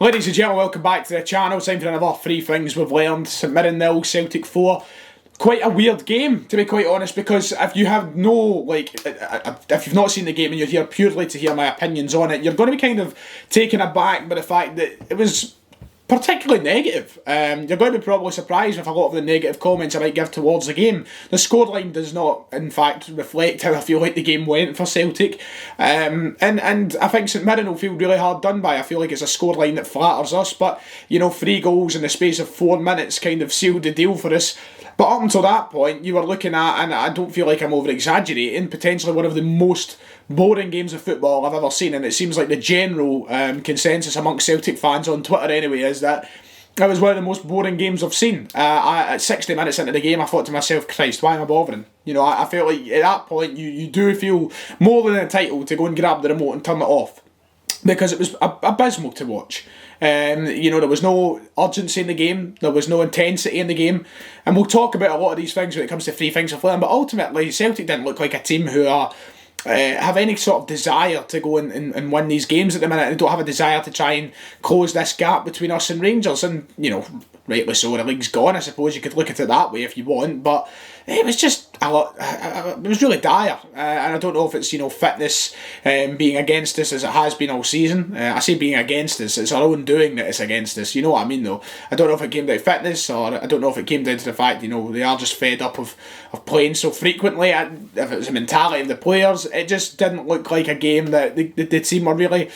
Ladies and gentlemen, welcome back to the channel. Time for another three things we've learned. St Mirren 0, Celtic 4. Quite a weird game, to be quite honest, because if you have if you've not seen the game and you're here purely to hear my opinions on it, you're going to be kind of taken aback by the fact that it was particularly negative. You're going to be probably surprised with a lot of the negative comments I might give towards the game. The scoreline does not, in fact, reflect how I feel like the game went for Celtic. And I think St Mirren will feel really hard done by. I feel like it's a scoreline that flatters us, but, 3 goals in the space of 4 minutes kind of sealed the deal for us. But up until that point, you were looking at, and I don't feel like I'm over-exaggerating, potentially one of the most boring games of football I've ever seen, and it seems like the general consensus amongst Celtic fans on Twitter anyway is that it was one of the most boring games I've seen. At 60 minutes into the game, I thought to myself, Christ, why am I bothering? I felt like at that point you do feel more than entitled to go and grab the remote and turn it off, because it was abysmal to watch. There was no urgency in the game, there was no intensity in the game, and we'll talk about a lot of these things when it comes to three things of learning, but ultimately Celtic didn't look like a team who are have any sort of desire to go and win these games at the minute. They don't have a desire to try and close this gap between us and Rangers, and rightly so, the league's gone. I suppose you could look at it that way if you want, but it was just a lot. It was really dire, and I don't know if it's fitness being against us as it has been all season. I say being against us; it's our own doing that it's against us. You know what I mean, though. I don't know if it came down to fitness, or I don't know if it came down to the fact they are just fed up of playing so frequently. If it was the mentality of the players, it just didn't look like a game that the team were really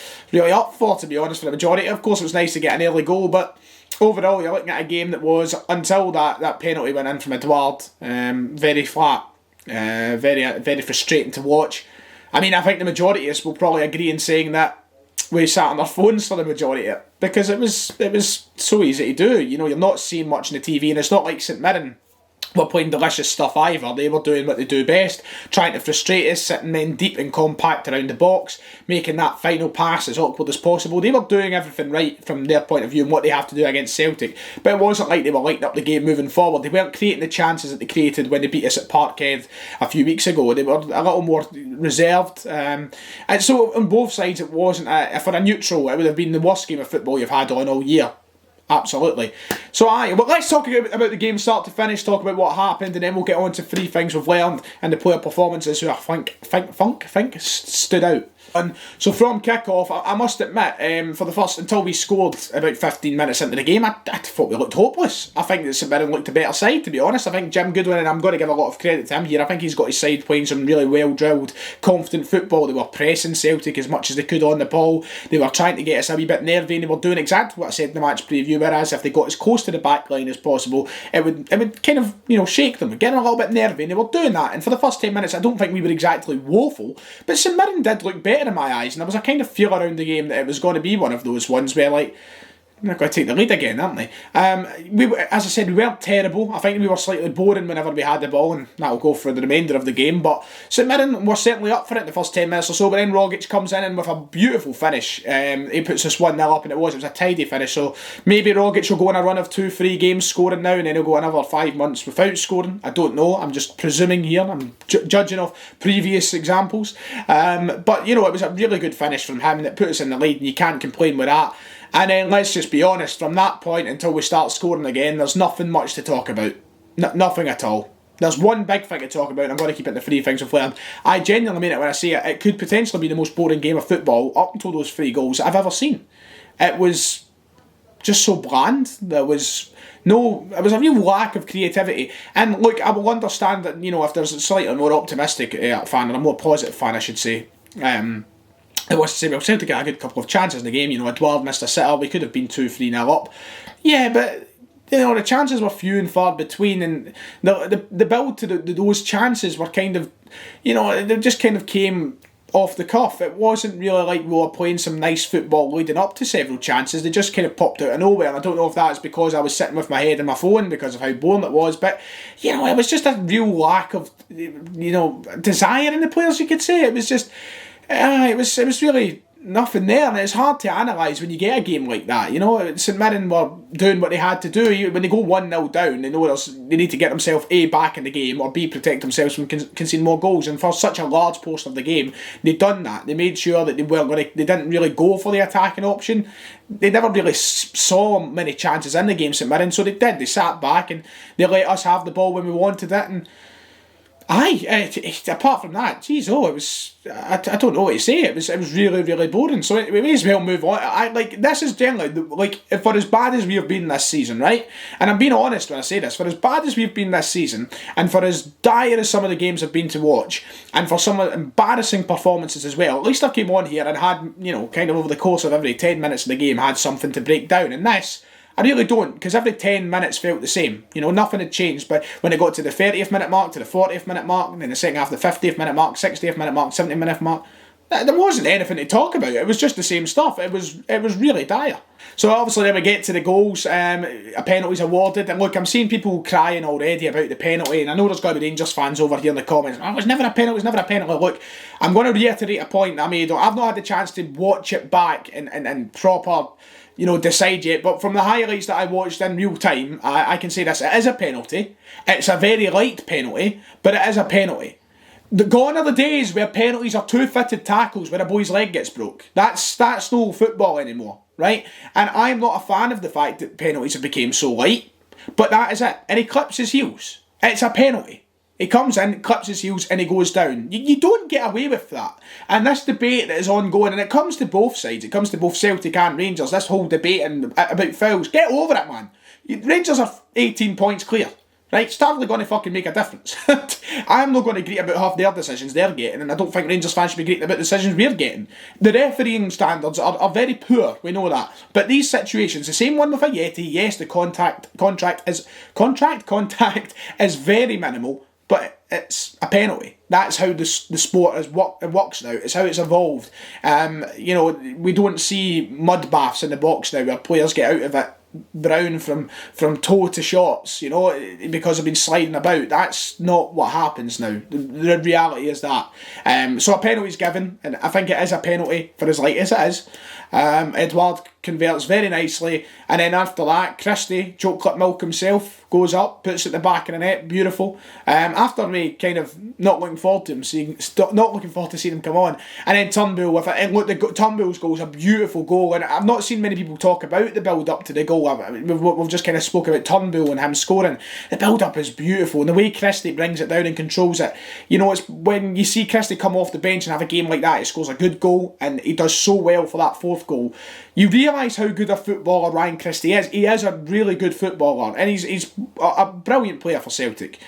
up for. To be honest, for the majority, of course, it was nice to get an early goal, but overall, you're looking at a game that was, until that penalty went in from Edouard, very flat, very frustrating to watch. I mean, I think the majority of us will probably agree in saying that we sat on our phones for the majority of it, because it was so easy to do. You're not seeing much on the TV, and it's not like St Mirren were playing delicious stuff either. They were doing what they do best, trying to frustrate us, sitting men deep and compact around the box, making that final pass as awkward as possible. They were doing everything right from their point of view and what they have to do against Celtic, but it wasn't like they were lighting up the game moving forward. They weren't creating the chances that they created when they beat us at Parkhead a few weeks ago. They were a little more reserved, and so on both sides it wasn't, for a neutral, it would have been the worst game of football you've had on all year. Absolutely. So let's talk about the game start to finish, talk about what happened, and then we'll get on to three things we've learned and the player performances who I think stood out. And so from kick-off, I must admit, for the first, until we scored about 15 minutes into the game, I thought we looked hopeless. I think that St Mirren looked a better side, to be honest. I think Jim Goodwin, and I'm going to give a lot of credit to him here, I think he's got his side playing some really well-drilled, confident football. They were pressing Celtic as much as they could on the ball. They were trying to get us a wee bit nervy, and they were doing exactly what I said in the match preview, whereas if they got as close to the back line as possible, it would kind of, shake them, get them a little bit nervy, and they were doing that. And for the first 10 minutes, I don't think we were exactly woeful, but St Mirren did look better in my eyes, and there was a kind of feel around the game that it was going to be one of those ones where, they're going to take the lead again, aren't they? As I said, we weren't terrible. I think we were slightly boring whenever we had the ball, and that'll go for the remainder of the game. But St Mirren were certainly up for it in the first 10 minutes or so, but then Rogic comes in and with a beautiful finish, he puts us 1-0 up, and it was a tidy finish. So maybe Rogic will go on a run of 2-3 games scoring now, and then he'll go another 5 months without scoring. I don't know. I'm just presuming here. I'm judging off previous examples. But, it was a really good finish from him that put us in the lead, and you can't complain with that. And then let's just be honest, from that point until we start scoring again, there's nothing much to talk about. Nothing at all. There's one big thing to talk about, and I'm going to keep it in the three things we've learned. I genuinely mean it when I say it could potentially be the most boring game of football up until those 3 goals I've ever seen. It was just so bland. It was a real lack of creativity. And look, I will understand that, if there's a slightly more optimistic fan, or a more positive fan I should say, it was to say, Celtic got a good couple of chances in the game. Edouard missed a sitter. We could have been 2-3-0 up. Yeah, but the chances were few and far between, and the build to those chances were kind of, they just kind of came off the cuff. It wasn't really like we were playing some nice football leading up to several chances. They just kind of popped out of nowhere, and I don't know if that's because I was sitting with my head in my phone because of how boring it was, but it was just a real lack of desire in the players, you could say. It was just it was really nothing there, and it's hard to analyse when you get a game like that. You know, St Mirren were doing what they had to do. When they go 1-0 down, they know they need to get themselves A, back in the game, or B, protect themselves from conceding more goals. And for such a large portion of the game, they'd done that. They made sure that they didn't really go for the attacking option. They never really saw many chances in the game, St Mirren, so they did. They sat back and they let us have the ball when we wanted it, and apart from that, it was, I don't know what to say, it was really, really boring, so we may as well move on. This is generally, for as bad as we have been this season, right, and I'm being honest when I say this, for as bad as we've been this season, and for as dire as some of the games have been to watch, and for some embarrassing performances as well, at least I came on here and had, kind of over the course of every 10 minutes of the game, had something to break down, and this, I really don't, because every 10 minutes felt the same. Nothing had changed, but when it got to the 30th minute mark, to the 40th minute mark, and then the second half, the 50th minute mark, 60th minute mark, 70th minute mark, there wasn't anything to talk about. It was just the same stuff. It was really dire. So obviously then we get to the goals, a penalty's awarded, and look, I'm seeing people crying already about the penalty, and I know there's got to be Rangers fans over here in the comments, it was never a penalty, it was never a penalty. Look, I'm going to reiterate a point that I made. I've not had the chance to watch it back and proper, decide yet, but from the highlights that I watched in real time, I can say this: it is a penalty. It's a very light penalty, but it is a penalty. Gone are the days where penalties are two fitted tackles where a boy's leg gets broke. That's no football anymore, right? And I'm not a fan of the fact that penalties have become so light, but that is it. And he clips his heels. It's a penalty. He comes in, clips his heels, and he goes down. You don't get away with that. And this debate that is ongoing, and it comes to both sides, it comes to both Celtic and Rangers, this whole debate about fouls. Get over it, man. Rangers are 18 points clear. Right? It's hardly going to fucking make a difference. I'm not going to agree about half their decisions they're getting, and I don't think Rangers fans should be great about the decisions we're getting. The refereeing standards are very poor, we know that. But these situations, the same one with a Yeti, yes, the contact is very minimal, but it's a penalty. That's how the sport works now. It's how it's evolved. We don't see mud baths in the box now where players get out of it brown from toe to shorts, because they've been sliding about. That's not what happens now. The reality is that. So a penalty's given, and I think it is a penalty for as light as it is. Edouard converts very nicely, and then after that, Christie, choke clip milk himself, goes up, puts it at the back of the net, beautiful. After me kind of not looking forward to seeing him come on, and then Turnbull with it. And look, Turnbull's goal is a beautiful goal, and I've not seen many people talk about the build up to the goal. We've just kind of spoke about Turnbull and him scoring. The build up is beautiful, and the way Christie brings it down and controls it. It's when you see Christie come off the bench and have a game like that, he scores a good goal, and he does so well for that fourth goal. You realise how good a footballer Ryan Christie is. He is a really good footballer, and he's a brilliant player for Celtic.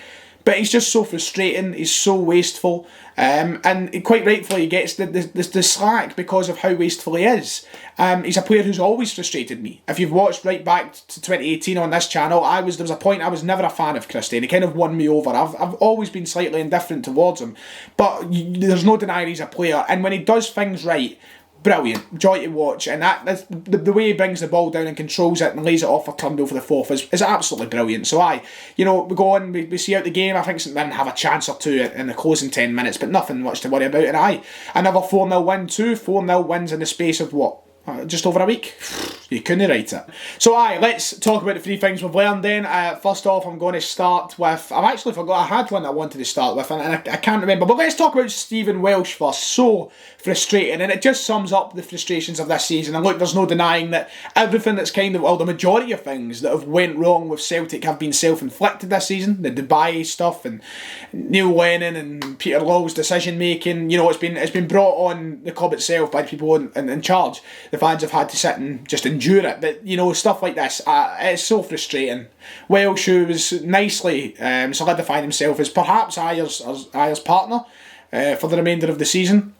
But he's just so frustrating, he's so wasteful, and quite rightfully he gets the slack because of how wasteful he is. He's a player who's always frustrated me. If you've watched right back to 2018 on this channel, there was a point I was never a fan of Christie, and he kind of won me over. I've always been slightly indifferent towards him, but there's no denying he's a player, and when he does things right, brilliant, joy to watch, and that's the way he brings the ball down and controls it and lays it off for Turnbull for the fourth is absolutely brilliant. So we go on, we see out the game. I think St Mirren have a chance or two in the closing 10 minutes, but nothing much to worry about. And another 4-0 win, 4-0 wins in the space of what? Just over a week? You couldn't write it. So let's talk about the three things we've learned then. First off, I'm going to start with, I've actually forgot, I had one I wanted to start with, and I can't remember, but let's talk about Stephen Welsh first. So frustrating, and it just sums up the frustrations of this season. And look, there's no denying that everything that's the majority of things that have went wrong with Celtic have been self-inflicted this season. The Dubai stuff, and Neil Lennon and Peter Lawwell's decision making, it's been brought on the club itself by people in charge. The fans have had to sit and just endure it, but stuff like this, it's so frustrating. Welsh, who was nicely solidifying himself as perhaps Ayer's partner for the remainder of the season,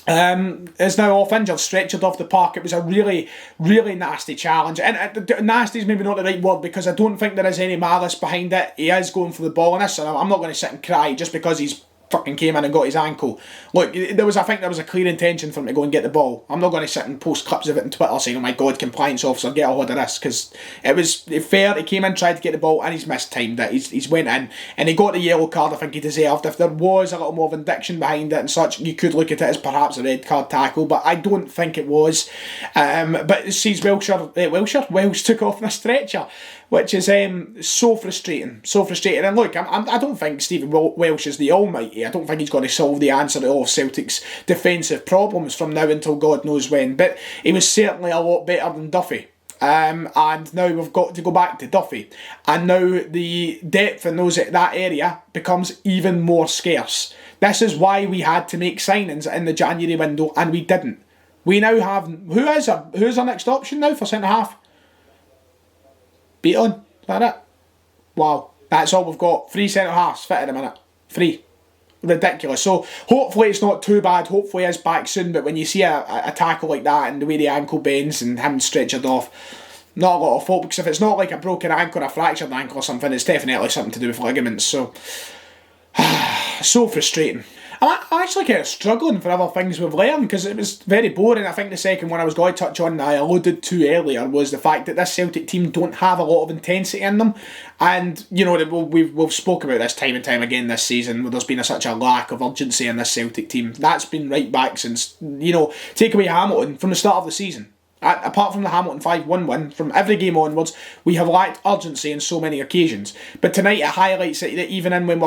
is now off injured, stretchered off the park. It was a really, really nasty challenge, and nasty is maybe not the right word, because I don't think there is any malice behind it. He is going for the ball in this, and I'm not going to sit and cry just because he's fucking came in and got his ankle. Look, I think there was a clear intention for him to go and get the ball. I'm not going to sit and post clips of it on Twitter saying, oh my god, compliance officer, get a hold of this, because it was fair. He came in, tried to get the ball, and he's mistimed it. He's went in, and he got the yellow card I think he deserved. If there was a little more of indiction behind it and such, you could look at it as perhaps a red card tackle, but I don't think it was. But sees Welsh took off on a stretcher, which is so frustrating. And look, I don't think Stephen Welsh is the almighty. I don't think he's going to solve the answer to all of Celtic's defensive problems from now until God knows when. But he was certainly a lot better than Duffy. And now we've got to go back to Duffy. And now the depth in that area becomes even more scarce. This is why we had to make signings in the January window, and we didn't. We now have... Who's our next option now for centre-half? Beaton? Is that it? Wow. That's all we've got. 3 centre-halves fit at the minute. 3. Ridiculous. So hopefully it's not too bad. Hopefully he's back soon. But when you see a tackle like that and the way the ankle bends and him stretchered off, not a lot of fault. Because if it's not like a broken ankle or a fractured ankle or something, it's definitely something to do with ligaments. So, so frustrating. I'm actually kind of struggling for other things we've learned because it was very boring. I think the second one I was going to touch on that I alluded to earlier was the fact that this Celtic team don't have a lot of intensity in them. And, you know, we've spoken about this time and time again this season where there's been such a lack of urgency in this Celtic team. That's been right back since, you know, take away Hamilton from the start of the season. Apart from the Hamilton 5-1 win, from every game onwards, we have lacked urgency on so many occasions. But tonight it highlights that even when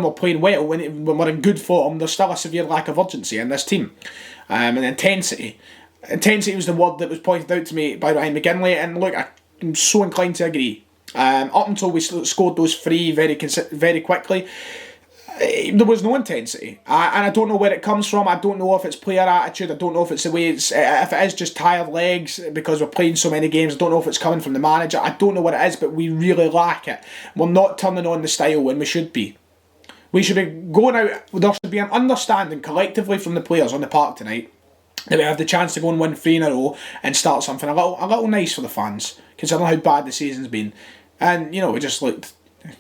we're playing well, when we're in good form, there's still a severe lack of urgency in this team. And intensity. Intensity was the word that was pointed out to me by Ryan McGinley, and look, I'm so inclined to agree. Up until we scored those 3 very quickly, there was no intensity, and I don't know where it comes from. I don't know if it's player attitude. I don't know if it's the way if it is just tired legs because we're playing so many games. I don't know if it's coming from the manager. I don't know what it is, but we really lack it. We're not turning on the style when we should be. We should be going out. There should be an understanding collectively from the players on the park tonight that we have the chance to go and win 3 in a row and start something a little nice for the fans, considering how bad the season's been. And you know, we just looked.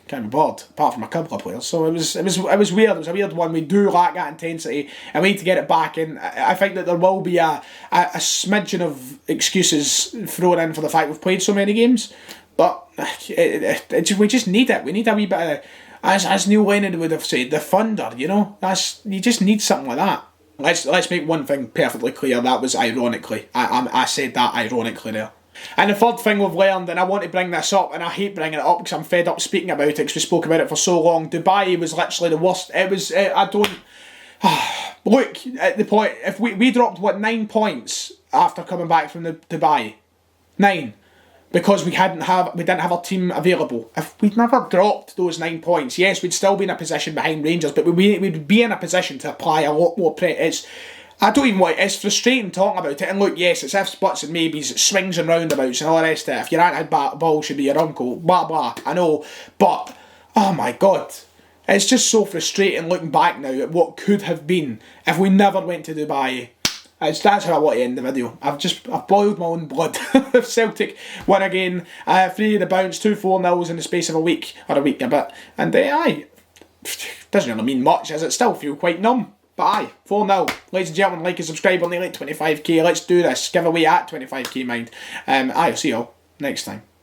Can't be bored, apart from a couple of players. So it was weird. It was a weird one. We do lack that intensity, and we need to get it back. And I think that there will be a smidgen of excuses thrown in for the fact we've played so many games. But we just need it. We need a wee bit of, as Neil Lennon would have said, the thunder. You know, you just need something like that. Let's make one thing perfectly clear. That was ironically. I said that ironically there. And the third thing we've learned, and I want to bring this up, and I hate bringing it up because I'm fed up speaking about it because we spoke about it for so long. Dubai was literally the worst. It was, I don't... Look, at the point, if we dropped, 9 points after coming back from the Dubai? 9. Because we didn't have our team available. If we'd never dropped those 9 points, yes, we'd still be in a position behind Rangers, but we'd be in a position to apply a lot more pressure. It's frustrating talking about it, and look, yes, it's ifs, buts and maybes, it swings and roundabouts and all the rest of it. If your aunt had ball, should be your uncle, blah blah, I know, but, oh my god, it's just so frustrating looking back now at what could have been if we never went to Dubai. That's how I want to end the video. I've boiled my own blood. If Celtic won again, 3 of the bounce, 2 4-0s in the space of a week, or a week and a bit, and doesn't really mean much, as it still feel quite numb. But aye, 4-0. Ladies and gentlemen, like and subscribe on nearly 25k. Let's do this. Giveaway at 25k, mind. I'll see you all next time.